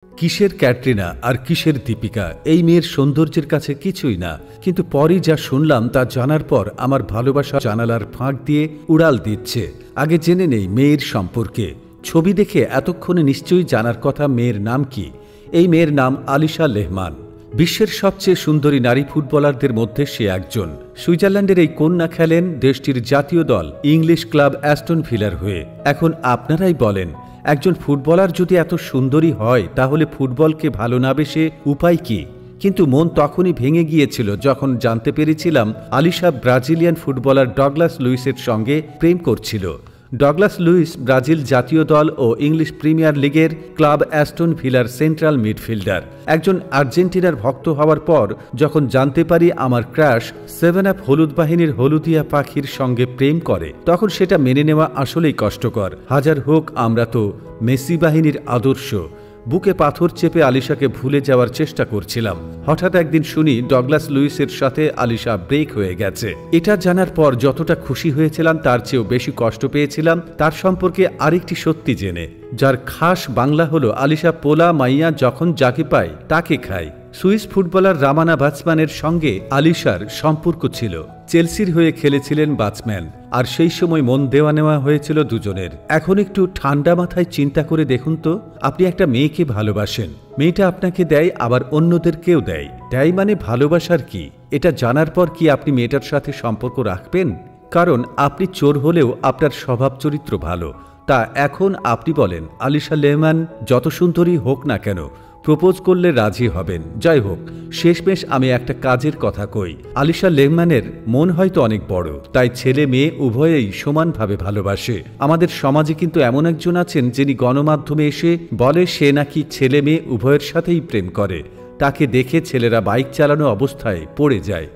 কিসের ক্যাটরিনা আর কিসের দীপিকা, এই মেয়ের সৌন্দর্যের কাছে কিছুই না। কিন্তু পরই যা শুনলাম তা জানার পর আমার ভালোবাসা জানালার ফাঁক দিয়ে উড়াল দিচ্ছে। আগে জেনে নেই মেয়ের সম্পর্কে। ছবি দেখে এতক্ষণে নিশ্চয়ই জানার কথা মেয়ের নাম কি। এই মেয়ের নাম আলিশা লেহমান। বিশ্বের সবচেয়ে সুন্দরী নারী ফুটবলারদের মধ্যে সে একজন। সুইজারল্যান্ডের এই কন্যা খেলেন দেশটির জাতীয় দল ইংলিশ ক্লাব অ্যাস্টন ভিলার হয়ে। এখন আপনারাই বলেন, একজন ফুটবলার যদি এত সুন্দরী হয় তাহলে ফুটবলকে ভালো না বেসে উপায় কি? কিন্তু মন তখনই ভেঙে গিয়েছিল যখন জানতে পেরেছিলাম আলিশা ব্রাজিলিয়ান ফুটবলার ডগলাস লুইসের সঙ্গে প্রেম করছিল। ডগলাস লুইস ব্রাজিল জাতীয় দল ও ইংলিশ প্রিমিয়ার লিগের ক্লাব অ্যাস্টন ভিলার সেন্ট্রাল মিডফিল্ডার। একজন আর্জেন্টিনার ভক্ত হওয়ার পর যখন জানতে পারি আমার ক্রাশ 7 আপ হলুদ বাহিনীর হলুদিয়া পাখির সঙ্গে প্রেম করে, তখন সেটা মেনে নেওয়া আসলেই কষ্টকর। হাজার হোক, আমরা তো মেসি বাহিনীর আদর্শ। বুকে পাথর চেপে আলিশাকে ভুলে যাওয়ার চেষ্টা করছিলাম। হঠাৎ একদিন শুনি ডগলাস লুইসের সাথে আলিশা ব্রেক হয়ে গেছে। এটা জানার পর যতটা খুশি হয়েছিলাম তার চেয়েও বেশি কষ্ট পেয়েছিলাম তার সম্পর্কে আরেকটি সত্যি জেনে, যার খাস বাংলা হলো আলিশা পোলা মাইয়া যখন যাকে পায় তাকে খায়। সুইস ফুটবলার রামানা বাচম্যানের সঙ্গে আলিশার সম্পর্ক ছিল। চেলসির হয়ে খেলেছিলেন বাচম্যান, আর সেই সময় মন দেওয়া নেওয়া হয়েছিল দুজনের। এখন একটু ঠান্ডা মাথায় চিন্তা করে দেখুন তো, আপনি একটা মেয়েকে ভালোবাসেন, মেয়েটা আপনাকে দেয় আবার অন্যদেরকেও দেয়। দেয় মানে ভালোবাসার কি? এটা জানার পর কি আপনি মেয়েটার সাথে সম্পর্ক রাখবেন? কারণ আপনি চোর হলেও আপনার স্বভাব চরিত্র ভালো। তা এখন আপনি বলেন, আলিশা লেহমান যত সুন্দরী হোক না কেন প্রপোজ করলে রাজি হবেন? যাই হোক, শেষমেশ আমি একটা কাজের কথা কই। আলিশা লেহমানের মন হয়তো অনেক বড়, তাই ছেলে মেয়ে উভয়েই সমানভাবে ভালোবাসে। আমাদের সমাজে কিন্তু এমন একজন আছেন যিনি গণমাধ্যমে এসে বলে সে নাকি ছেলে মেয়ে উভয়ের সাথেই প্রেম করে। তাকে দেখে ছেলেরা বাইক চালানো অবস্থায় পড়ে যায়।